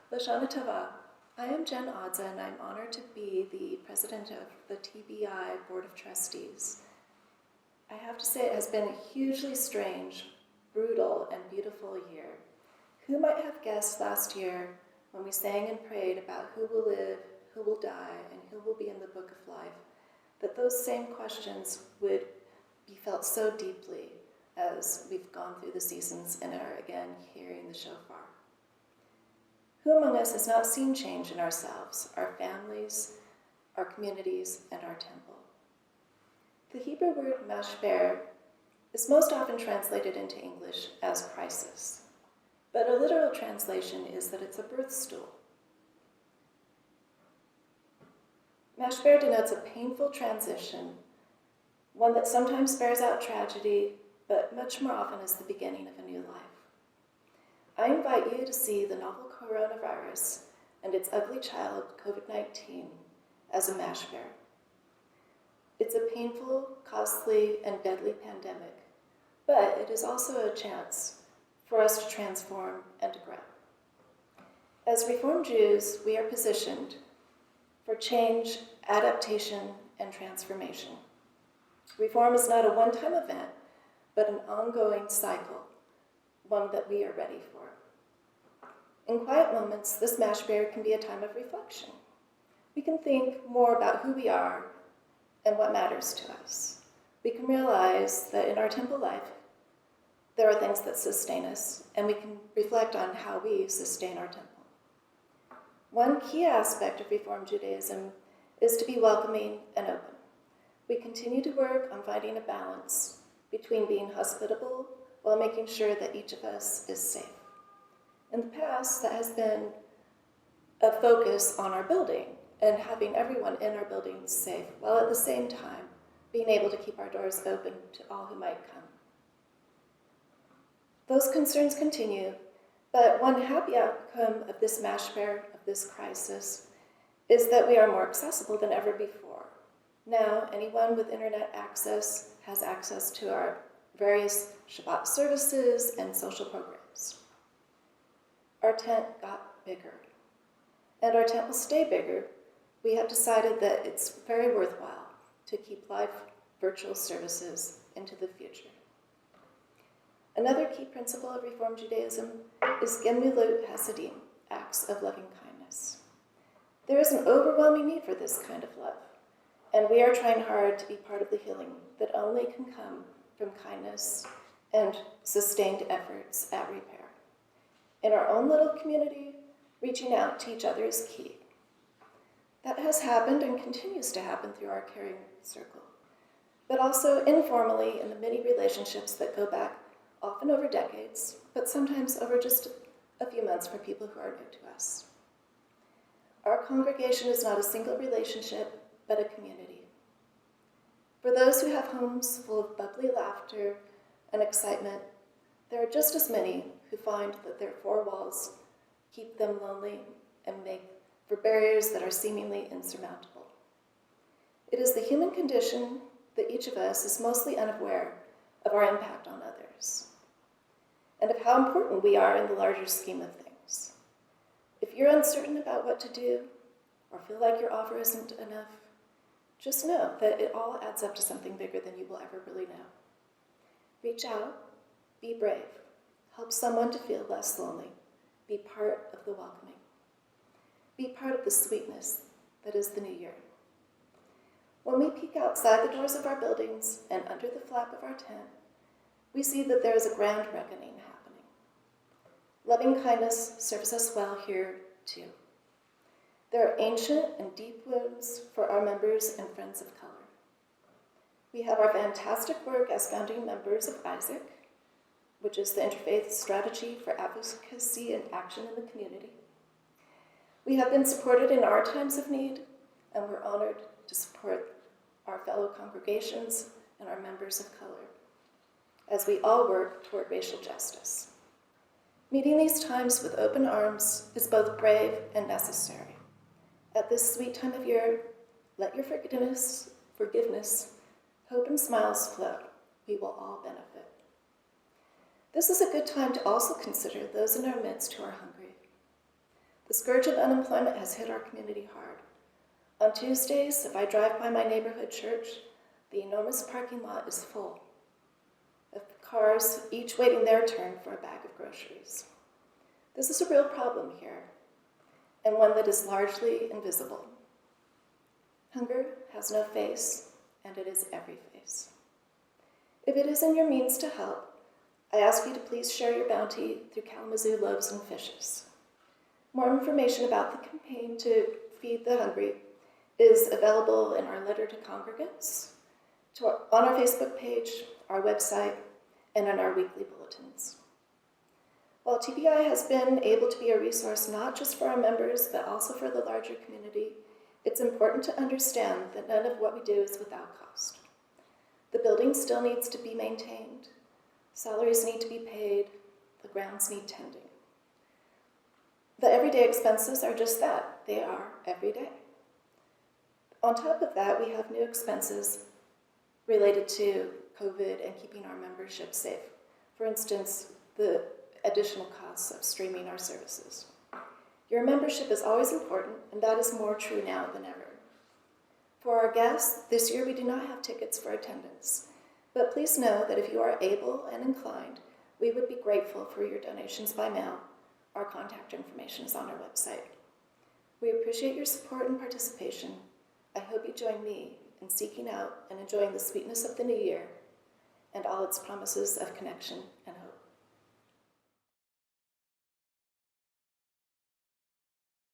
Rosh Hashanah. I am Jen Adza, and I'm honored to be the president of the TBI Board of Trustees. I have to say it has been a hugely strange, brutal, and beautiful year. Who might have guessed last year when we sang and prayed about who will live, who will die, and who will be in the book of life, that those same questions would be felt so deeply as we've gone through the seasons and are again hearing the shofar. Who among us has not seen change in ourselves, our families, our communities, and our temple? The Hebrew word mashber is most often translated into English as crisis, but a literal translation is that it's a birth stool. Mashber denotes a painful transition, one that sometimes bears out tragedy, but much more often is the beginning of a new life. I invite you to see the novel coronavirus and its ugly child, COVID-19, as a mashber. It's a painful, costly, and deadly pandemic, but it is also a chance for us to transform and to grow. As Reformed Jews, we are positioned for change, adaptation, and transformation. Reform is not a one-time event, but an ongoing cycle, one that we are ready for. In quiet moments, this mashber can be a time of reflection. We can think more about who we are and what matters to us. We can realize that in our temple life, there are things that sustain us, and we can reflect on how we sustain our temple. One key aspect of Reform Judaism is to be welcoming and open. We continue to work on finding a balance between being hospitable while making sure that each of us is safe. In the past, that has been a focus on our building and having everyone in our building safe, while at the same time being able to keep our doors open to all who might come. Those concerns continue, but one happy outcome of this mashber, of this crisis, is that we are more accessible than ever before. Now, anyone with internet access has access to our various Shabbat services and social programs. Our tent got bigger, and our tent will stay bigger. We have decided that it's very worthwhile to keep live virtual services into the future. Another key principle of Reform Judaism is Gemilut Hasidim, acts of loving kindness. There is an overwhelming need for this kind of love, and we are trying hard to be part of the healing that only can come from kindness and sustained efforts at repair. In our own little community, reaching out to each other is key. That has happened and continues to happen through our caring circle, but also informally in the many relationships that go back often over decades, but sometimes over just a few months for people who are new to us. Our congregation is not a single relationship, but a community. For those who have homes full of bubbly laughter and excitement, there are just as many who find that their four walls keep them lonely and make for barriers that are seemingly insurmountable. It is the human condition that each of us is mostly unaware of our impact on others, and of how important we are in the larger scheme of things. If you're uncertain about what to do, or feel like your offer isn't enough, just know that it all adds up to something bigger than you will ever really know. Reach out, be brave, help someone to feel less lonely, be part of the welcoming. Be part of the sweetness that is the new year. When we peek outside the doors of our buildings and under the flap of our tent, we see that there is a grand reckoning happening. Loving kindness serves us well here, too. There are ancient and deep wounds for our members and friends of color. We have our fantastic work as founding members of Isaac, which is the interfaith strategy for advocacy and action in the community. We have been supported in our times of need, and we're honored to support our fellow congregations and our members of color as we all work toward racial justice. Meeting these times with open arms is both brave and necessary. At this sweet time of year, let your forgiveness, hope, and smiles flow. We will all benefit. This is a good time to also consider those in our midst who are hungry. The scourge of unemployment has hit our community hard. On Tuesdays, if I drive by my neighborhood church, the enormous parking lot is full of cars, each waiting their turn for a bag of groceries. This is a real problem here, and one that is largely invisible. Hunger has no face, and it is every face. If it is in your means to help, I ask you to please share your bounty through Kalamazoo Loaves and Fishes. More information about the campaign to feed the hungry is available in our letter to congregants, on our Facebook page, our website, and in our weekly bulletins. While TBI has been able to be a resource not just for our members, but also for the larger community, it's important to understand that none of what we do is without cost. The building still needs to be maintained, salaries need to be paid, the grounds need tending. The everyday expenses are just that, they are everyday. On top of that, we have new expenses related to COVID and keeping our membership safe. For instance, the additional costs of streaming our services. Your membership is always important, and that is more true now than ever. For our guests, this year we do not have tickets for attendance, but please know that if you are able and inclined, we would be grateful for your donations by mail. Our contact information is on our website. We appreciate your support and participation. I hope you join me in seeking out and enjoying the sweetness of the new year and all its promises of connection and